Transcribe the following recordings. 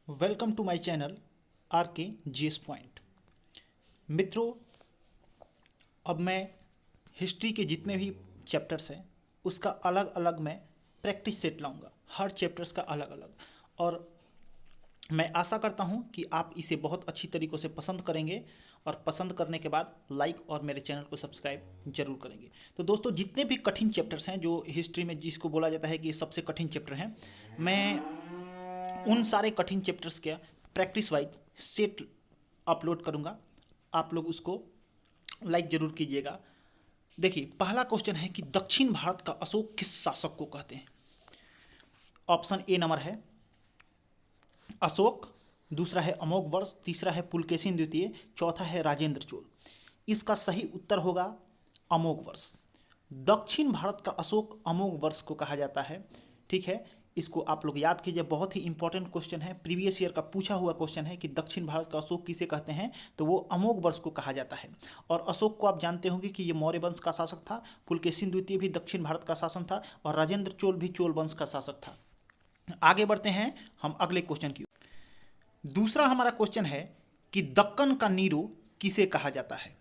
Welcome to my channel R K GS point. मित्रों, अब मैं हिस्ट्री के जितने भी चैप्टर्स हैं उसका अलग अलग मैं प्रैक्टिस सेट लाऊंगा, हर चैप्टर्स का अलग अलग। और मैं आशा करता हूं कि आप इसे बहुत अच्छी तरीक़ों से पसंद करेंगे और पसंद करने के बाद लाइक और मेरे चैनल को सब्सक्राइब जरूर करेंगे। तो दोस्तों, जितने भी कठिन चैप्टर्स हैं जो हिस्ट्री में जिसको बोला जाता है कि ये सबसे कठिन चैप्टर हैं, मैं उन सारे कठिन चैप्टर्स का प्रैक्टिस वाइज सेट अपलोड करूंगा। आप लोग उसको लाइक जरूर कीजिएगा। देखिए, पहला क्वेश्चन है कि दक्षिण भारत का अशोक किस शासक को कहते हैं। ऑप्शन ए नंबर है अशोक, दूसरा है अमोघवर्ष, तीसरा है पुलकेशिन द्वितीय, चौथा है राजेंद्र चोल। इसका सही उत्तर होगा अमोघवर्ष। दक्षिण भारत का अशोक अमोघवर्ष को कहा जाता है। ठीक है, इसको आप लोग याद कीजिए, बहुत ही इंपॉर्टेंट क्वेश्चन है, प्रीवियस ईयर का पूछा हुआ क्वेश्चन है कि दक्षिण भारत का अशोक किसे कहते हैं, तो वो अमोघवर्ष को कहा जाता है। और अशोक को आप जानते होंगे कि ये मौर्य वंश का शासक था, पुलकेशिन द्वितीय भी दक्षिण भारत का शासन था, और राजेंद्र चोल भी चोल वंश का शासक था। आगे बढ़ते हैं हम अगले क्वेश्चन की। दूसरा हमारा क्वेश्चन है कि दक्कन का नीरो किसे कहा जाता है।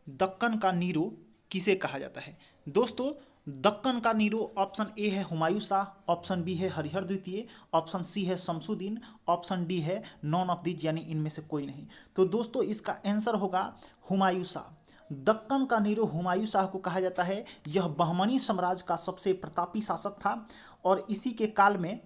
दक्कन का नीरो किसे कहा जाता है। दोस्तों, दक्कन का नीरो ऑप्शन ए है हुमायूं शाह, ऑप्शन बी है हरिहर द्वितीय, ऑप्शन सी है शमसुद्दीन, ऑप्शन डी है नॉन ऑफ दीज यानी इनमें से कोई नहीं। तो दोस्तों, इसका आंसर होगा हुमायूं शाह। दक्कन का नीरो हुमायूं शाह को कहा जाता है। यह बहमनी साम्राज्य का सबसे प्रतापी शासक था और इसी के काल में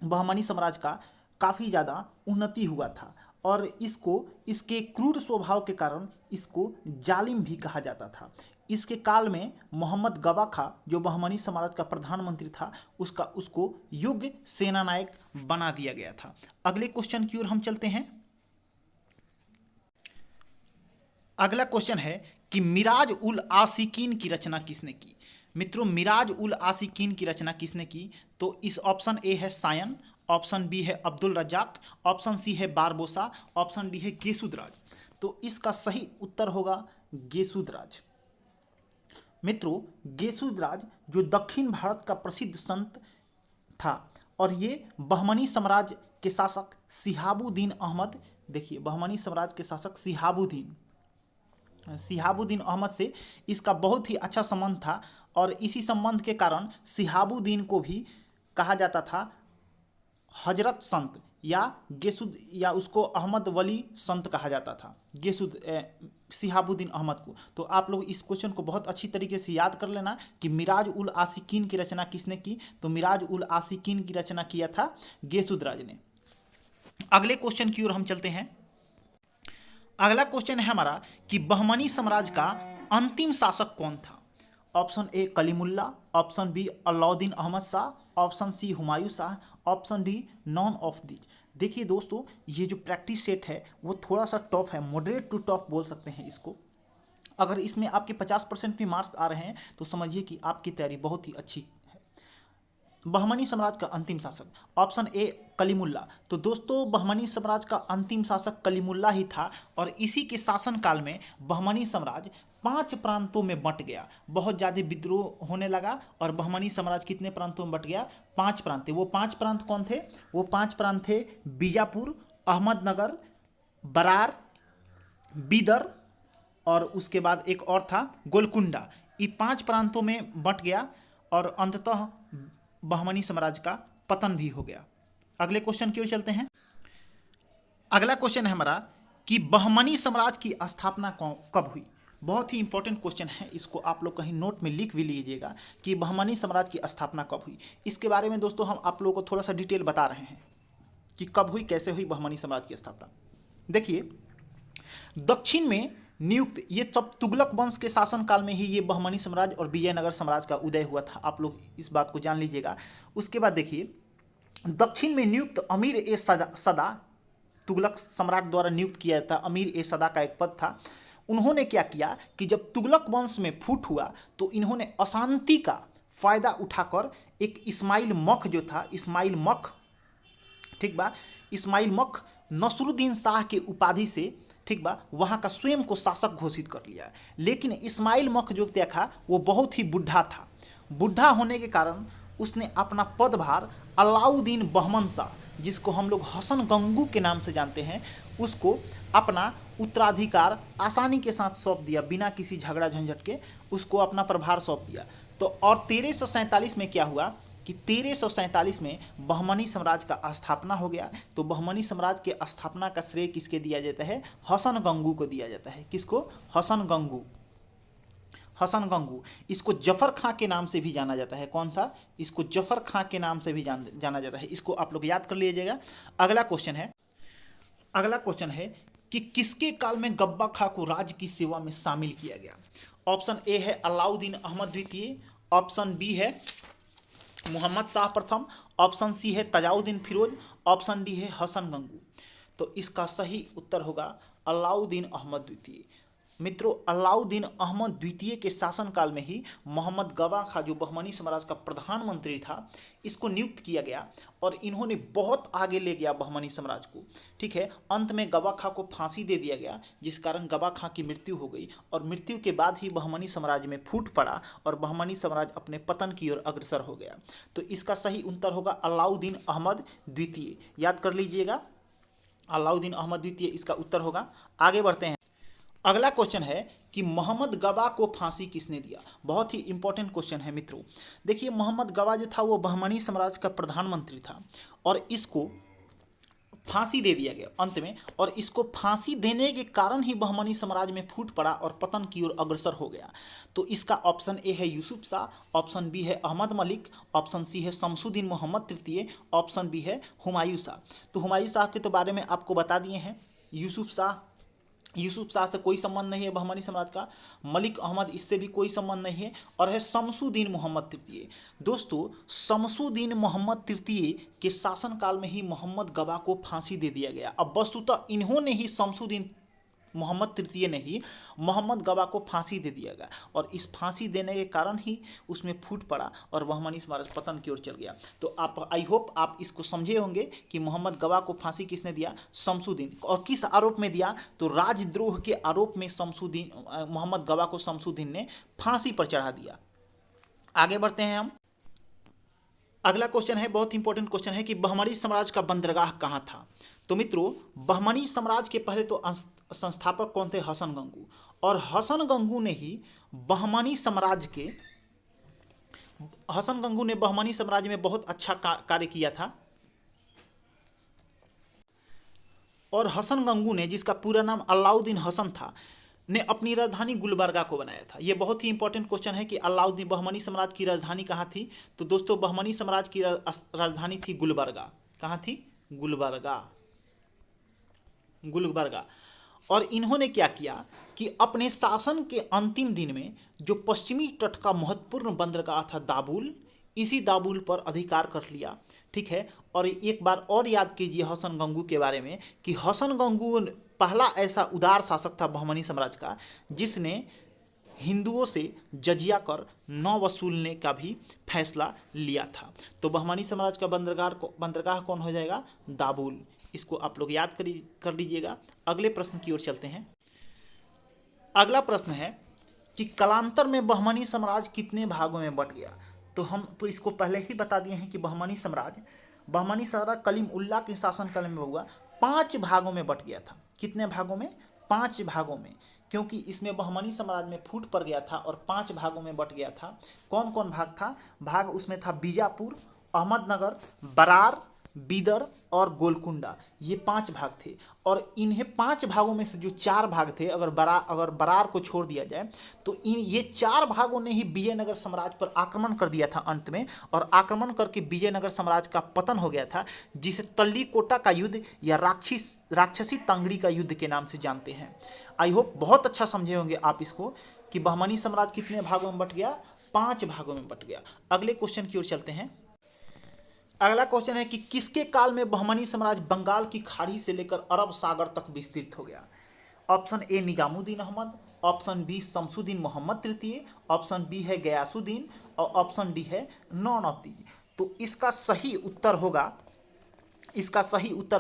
बहमनी साम्राज्य का काफ़ी ज़्यादा उन्नति हुआ था और इसको इसके क्रूर स्वभाव के कारण इसको जालिम भी कहा जाता था। इसके काल में मोहम्मद गवा खा, जो बहमनी साम्राज्य का प्रधानमंत्री था, उसको योग्य सेनानायक बना दिया गया था। अगले क्वेश्चन की ओर हम चलते हैं। अगला क्वेश्चन है कि मिराज उल आशिकीन की रचना किसने की। मित्रों, मिराज उल आशिकीन की रचना किसने की, तो इस ऑप्शन ए है सायन, ऑप्शन बी है अब्दुल रज्जाक, ऑप्शन सी है बारबोसा, ऑप्शन डी है गेसुदराज। तो इसका सही उत्तर होगा गेसुदराज। मित्रों, गेसुदराज जो दक्षिण भारत का प्रसिद्ध संत था और ये बहमनी साम्राज्य के शासक शिहाबुद्दीन अहमद, देखिए बहमनी साम्राज्य के शासक शिहाबुद्दीन अहमद से इसका बहुत ही अच्छा संबंध था और इसी संबंध के कारण शिहाबुद्दीन को भी कहा जाता था हजरत संत या उसको अहमद वली संत कहा जाता था, शिहाबुद्दीन अहमद को। तो आप लोग इस क्वेश्चन को बहुत अच्छी तरीके से याद कर लेना कि मिराज उल आशिकीन की रचना किसने की, तो मिराज उल आशिकीन की रचना किया था गेसुदराज ने। अगले क्वेश्चन की ओर हम चलते हैं। अगला क्वेश्चन है हमारा कि बहमनी साम्राज्य का अंतिम शासक कौन था। Option A Kalimullah, option B Alauddin Ahmad Shah, option C Humayun Shah, option D none of these. देखिए दोस्तों, ये जो प्रैक्टिस सेट है वो थोड़ा सा टफ है, मॉडरेट टू टफ बोल सकते हैं इसको। अगर इसमें आपके 50% भी मार्क्स आ रहे हैं तो समझिए कि आपकी तैयारी बहुत ही अच्छी है। बहमनी साम्राज्य का अंतिम शासक, ऑप्शन ए कलीमुल्ला। तो दोस्तों, बहमनी साम्राज्य का अंतिम शासक कलीमुल्ला ही था और इसी के शासनकाल में बहमनी साम्राज्य 5 प्रांतों में बंट गया। बहुत ज़्यादा विद्रोह होने लगा और बहमनी साम्राज्य कितने प्रांतों में बंट गया, 5 प्रांत। वो 5 प्रांत कौन थे, वो 5 प्रांत थे बीजापुर, अहमदनगर, बरार, बीदर और उसके बाद एक और था गोलकुंडा। ये 5 प्रांतों में बंट गया और अंततः बहमनी साम्राज्य का पतन भी हो गया। अगले क्वेश्चन की ओर चलते हैं। अगला क्वेश्चन है हमारा कि बहमनी साम्राज्य की स्थापना कब हुई। बहुत ही इंपॉर्टेंट क्वेश्चन है, इसको आप लोग कहीं नोट में लिख भी लीजिएगा कि बहमनी साम्राज्य की स्थापना कब हुई। इसके बारे में दोस्तों हम आप लोगों को थोड़ा सा डिटेल बता रहे हैं कि कब हुई, कैसे हुई बहमनी साम्राज्य की स्थापना। देखिए, दक्षिण में नियुक्त, ये सब तुगलक वंश के शासनकाल में ही ये बहमनी साम्राज्य और विजयनगर साम्राज्य का उदय हुआ था। आप लोग इस बात को जान लीजिएगा। उसके बाद देखिए, दक्षिण में नियुक्त अमीर ए सदा, तुगलक सम्राट द्वारा नियुक्त किया था, अमीर ए सदा का एक पद था। उन्होंने क्या किया कि जब तुगलक वंश में फूट हुआ तो इन्होंने अशांति का फायदा उठाकर एक इस्माइल मख जो था, इस्माइल मख, ठीक बा, इस्माइल मख नसरुद्दीन शाह के उपाधि से, ठीक बा, वहाँ का स्वयं को शासक घोषित कर लिया। लेकिन इस्माइल मख जो देखा वो बहुत ही बुढ़ा था। बुढ़ा होने के कारण उसने अपना पदभार अलाउद्दीन बहमन शाह, जिसको हम लोग हसन गंगू के नाम से जानते हैं, उसको अपना उत्तराधिकार आसानी के साथ सौंप दिया, बिना किसी झगड़ा झंझट के उसको अपना प्रभार सौंप दिया। तो और 1347 में क्या हुआ कि 1347 में बहमनी साम्राज्य का स्थापना हो गया। तो बहमनी साम्राज्य के स्थापना का श्रेय किसके दिया जाता है? हसन गंगू को दिया जाता है। किसको? हसन गंगू। हसन गंगू, इसको जफर खां के नाम से भी जाना जाता है। कौन सा? इसको जफर खां के नाम से भी जाना जाता है। इसको आप लोग याद कर लीजिएगा। अगला क्वेश्चन है कि किसके काल में गब्बा खां को राज्य की सेवा में शामिल किया गया? ऑप्शन ए है अलाउद्दीन अहमद द्वितीय, ऑप्शन बी है मोहम्मद शाह प्रथम, ऑप्शन सी है तजाउद्दीन फिरोज, ऑप्शन डी है हसन गंगू। तो इसका सही उत्तर होगा अलाउद्दीन अहमद द्वितीय। मित्रों, अलाउद्दीन अहमद द्वितीय के शासनकाल में ही मोहम्मद गवा खां, जो बहमनी साम्राज्य का प्रधानमंत्री था, इसको नियुक्त किया गया और इन्होंने बहुत आगे ले गया बहमनी साम्राज्य को। ठीक है, अंत में गवा खां को फांसी दे दिया गया, जिस कारण गवा खां की मृत्यु हो गई और मृत्यु के बाद ही बहमनी साम्राज्य में फूट पड़ा और बहमनी साम्राज्य अपने पतन की ओर अग्रसर हो गया। तो इसका सही उत्तर होगा अलाउद्दीन अहमद द्वितीय। याद कर लीजिएगा, अलाउद्दीन अहमद द्वितीय इसका उत्तर होगा। आगे बढ़ते हैं। अगला क्वेश्चन है कि मोहम्मद गवा को फांसी किसने दिया? बहुत ही इंपॉर्टेंट क्वेश्चन है मित्रों। देखिए, मोहम्मद गवा जो था वो बहमनी साम्राज्य का प्रधानमंत्री था और इसको फांसी दे दिया गया अंत में, और इसको फांसी देने के कारण ही बहमनी साम्राज्य में फूट पड़ा और पतन की ओर अग्रसर हो गया। तो इसका ऑप्शन ए है यूसुफ शाह, ऑप्शन बी है अहमद मलिक, ऑप्शन सी है शमसुद्दीन मोहम्मद तृतीय, ऑप्शन बी है हुमायूं शाह। तो हुमायूं शाह के तो बारे में आपको बता दिए हैं। यूसुफ शाह से कोई संबंध नहीं है बहमनी साम्राज्य का। मलिक अहमद, इससे भी कोई संबंध नहीं है। और है शमसुद्दीन मोहम्मद तृतीय। दोस्तों, शमसुद्दीन मोहम्मद तृतीय के शासनकाल में ही मोहम्मद गवा को फांसी दे दिया गया। अब वस्तुतः इन्होंने ही, शमसुद्दीन मोहम्मद तृतीय ने ही मोहम्मद गवा को फांसी दे दिया गया और इस फांसी देने के कारण ही उसमें फूट पड़ा और बहमनी साम्राज्य पतन की ओर चल गया। तो आप, आई होप आप इसको समझे होंगे कि मोहम्मद गवा को फांसी किसने दिया? शमसुद्दीन। और किस आरोप में दिया? तो राजद्रोह के आरोप में मोहम्मद गवा को शमसुद्दीन ने फांसी पर चढ़ा दिया। आगे बढ़ते हैं हम। अगला क्वेश्चन है, बहुत इंपॉर्टेंट क्वेश्चन है कि बहमनी साम्राज्य का बंदरगाह कहाँ था? तो मित्रों, बहमनी साम्राज्य के पहले तो संस्थापक कौन थे? हसन गंगू। और हसन गंगू ने बहमनी साम्राज्य में बहुत अच्छा कार्य किया था। और हसन गंगू ने, जिसका पूरा नाम अलाउद्दीन हसन था, ने अपनी राजधानी गुलबर्गा को बनाया था। यह बहुत ही इंपॉर्टेंट क्वेश्चन है कि अलाउद्दीन, बहमनी साम्राज्य की राजधानी कहाँ थी? तो दोस्तों, बहमनी साम्राज्य की राजधानी थी गुलबर्गा। कहाँ थी? गुलबर्गा। और इन्होंने क्या किया कि अपने शासन के अंतिम दिन में जो पश्चिमी तट का महत्वपूर्ण बंदरगाह था दाबुल, इसी दाबुल पर अधिकार कर लिया। ठीक है, और एक बार और याद कीजिए हसन गंगू के बारे में कि हसन गंगू पहला ऐसा उदार शासक था बहमनी साम्राज्य का जिसने हिंदुओं से जजिया कर न वसूलने का भी फैसला लिया था। तो बहमनी साम्राज्य का बंदरगाह कौन हो जाएगा? दाबुल। इसको आप लोग याद कर लीजिएगा। अगले प्रश्न की ओर चलते हैं। अगला प्रश्न है कि कालांतर में बहमनी साम्राज्य कितने भागों में बंट गया? तो हम तो इसको पहले ही बता दिए हैं कि बहमनी साम्राज्य कलीम उल्लाह के शासनकाल में हुआ 5 भागों में बंट गया था। कितने भागों में? 5 भागों में, क्योंकि इसमें बहमनी साम्राज्य में फूट पड़ गया था और 5 भागों में बंट गया था। कौन कौन भाग था? भाग उसमें था बीजापुर, अहमदनगर, बरार, बीदर और गोलकुंडा। ये 5 भाग थे और इन्हें 5 भागों में से जो 4 भाग थे, अगर बरार को छोड़ दिया जाए तो ये 4 भागों ने ही विजयनगर साम्राज्य पर आक्रमण कर दिया था अंत में, और आक्रमण करके विजयनगर साम्राज्य का पतन हो गया था, जिसे तल्लीकोटा का युद्ध या राक्षसी तंगड़ी का युद्ध के नाम से जानते हैं। आई होप बहुत अच्छा समझे होंगे आप इसको कि बहमनी साम्राज्य कितने भागों में बंट गया? 5 भागों में बंट गया। अगले क्वेश्चन की ओर चलते हैं। अगला क्वेश्चन है कि किसके काल में बहमनी साम्राज्य बंगाल की खाड़ी से लेकर अरब सागर तक विस्तृत हो गया? Option A Nizamuddin Ahmad, option B Shamsuddin Mohammad तृतीय, ऑप्शन बी है गयासुद्दीन और ऑप्शन डी है नॉन ऑफ दीज। तो इसका सही उत्तर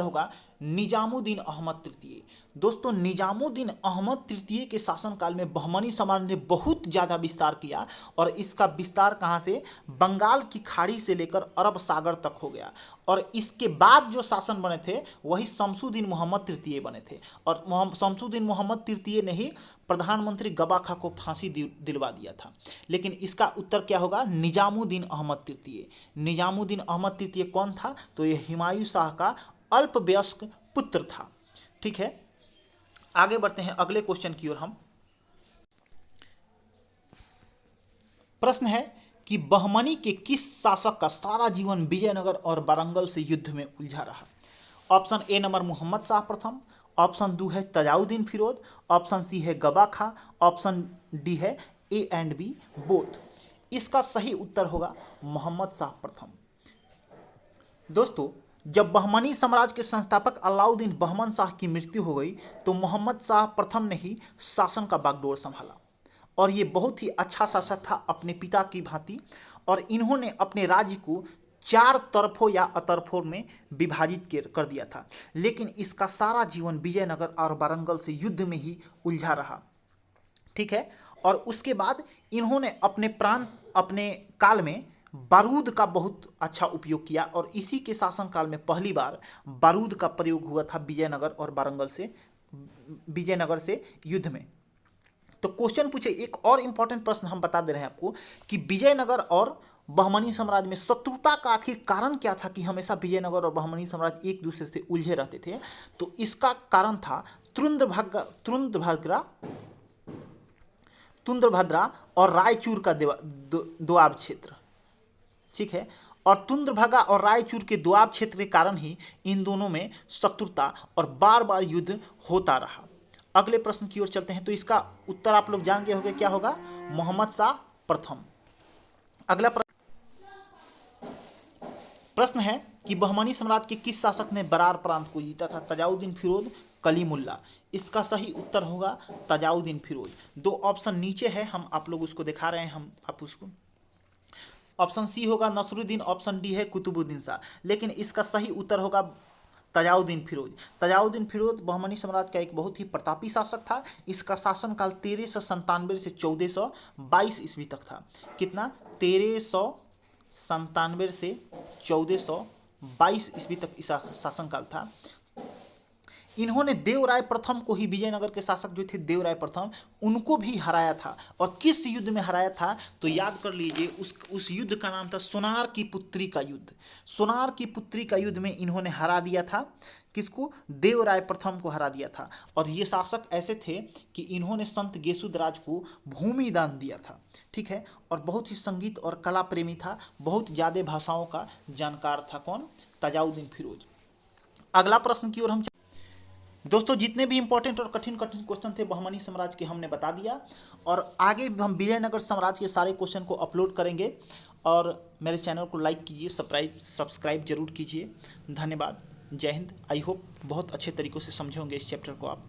होगा निजामुद्दीन अहमद तृतीय। दोस्तों निजामुद्दीन अहमद तृतीय के शासनकाल में बहमनी साम्राज्य ने बहुत ज़्यादा विस्तार किया और इसका विस्तार कहाँ से, बंगाल की खाड़ी से लेकर अरब सागर तक हो गया। और इसके बाद जो शासन बने थे वही शमसुद्दीन मोहम्मद तृतीय बने थे और शमसुद्दीन मोहम्मद तृतीय ने ही प्रधानमंत्री गबा खां को फांसी दिलवा दिया था। लेकिन इसका उत्तर क्या होगा, निजामुद्दीन अहमद तृतीय। निजामुद्दीन अहमद तृतीय कौन था, तो ये हुमायूं शाह का अल्पवयस्क पुत्र था। ठीक है, आगे बढ़ते हैं अगले क्वेश्चन की ओर हम। प्रश्न है कि बहमनी के किस शासक का सारा जीवन विजयनगर और वारंगल से युद्ध में उलझा रहा। Option A number Mohammad Shah प्रथम, ऑप्शन 2 है तजाउद्दीन फिरोज, ऑप्शन सी है गबा खां, ऑप्शन डी है ए एंड बी बोथ। इसका सही उत्तर होगा मोहम्मद शाह प्रथम। दोस्तों जब बहमनी साम्राज्य के संस्थापक अलाउद्दीन बहमन शाह की मृत्यु हो गई तो मोहम्मद शाह प्रथम ने ही शासन का बागडोर संभाला और ये बहुत ही अच्छा शासक था अपने पिता की भांति। और इन्होंने अपने राज्य को 4 तरफों या अतरफों में विभाजित कर दिया था, लेकिन इसका सारा जीवन विजयनगर और वारंगल से युद्ध में ही उलझा रहा। ठीक है, और उसके बाद इन्होंने अपने काल में बारूद का बहुत अच्छा उपयोग किया और इसी के शासनकाल में पहली बार बारूद का प्रयोग हुआ था विजयनगर और वारंगल से, विजयनगर से युद्ध में। तो क्वेश्चन पूछे, एक और इंपॉर्टेंट प्रश्न हम बता दे रहे हैं आपको कि विजयनगर और बहमनी साम्राज्य में शत्रुता का आखिर कारण क्या था कि हमेशा विजयनगर और बहमनी साम्राज्य एक दूसरे से उलझे रहते थे। तो इसका कारण था तुंद्रभद्रा और रायचूर का दोआब क्षेत्र। ठीक है, और तुंद्रभद्रा और रायचूर के दोआब क्षेत्र के कारण ही इन दोनों में शत्रुता और बार बार युद्ध होता रहा। अगले प्रश्न की ओर चलते हैं। तो इसका उत्तर आप लोग जान गए होंगे, क्या होगा, मोहम्मद शाह प्रथम। अगला प्रश्न है कि बहमनी साम्राज्य के किस शासक ने बरार प्रांत को जीता था, तजाउद्दीन फिरोज, कलीमुल्ला। इसका सही उत्तर होगा तजाउद्दीन फिरोज। 2 ऑप्शन नीचे है, हम आप लोग उसको दिखा रहे हैं, हम आप उसको। ऑप्शन सी होगा नसरुद्दीन, ऑप्शन डी है कुतुबुद्दीन शाह, लेकिन इसका सही उत्तर होगा तजाउद्दीन फिरोज। तजाउद्दीन फिरोज बहमनी साम्राज्य का एक बहुत ही प्रतापी शासक था। इसका शासनकाल 1397 से 1422 ईस्वी तक था। कितना, 1397 से 1422 ईस्वी तक इसका शासनकाल था। इन्होंने देवराय प्रथम को ही, विजयनगर के शासक जो थे देवराय प्रथम, उनको भी हराया था। और किस युद्ध में हराया था, तो याद कर लीजिए, उस युद्ध का नाम था सोनार की पुत्री का युद्ध। सोनार की पुत्री का युद्ध में इन्होंने हरा दिया था, किसको, देवराय प्रथम को हरा दिया था। और ये शासक ऐसे थे कि इन्होंने संत गेसुदराज को भूमि दान दिया था। ठीक है, और बहुत ही संगीत और कला प्रेमी था, बहुत ज़्यादा भाषाओं का जानकार था। कौन, तजाउद्दीन फिरोज। अगला प्रश्न की ओर हम। दोस्तों जितने भी इंपॉर्टेंट और कठिन क्वेश्चन थे बहमनी साम्राज्य के हमने बता दिया, और आगे हम विजयनगर साम्राज्य के सारे क्वेश्चन को अपलोड करेंगे। और मेरे चैनल को लाइक कीजिए, सब्सक्राइब जरूर कीजिए। धन्यवाद, जय हिंद। आई होप बहुत अच्छे तरीक़ों से समझे होंगे इस चैप्टर को आप।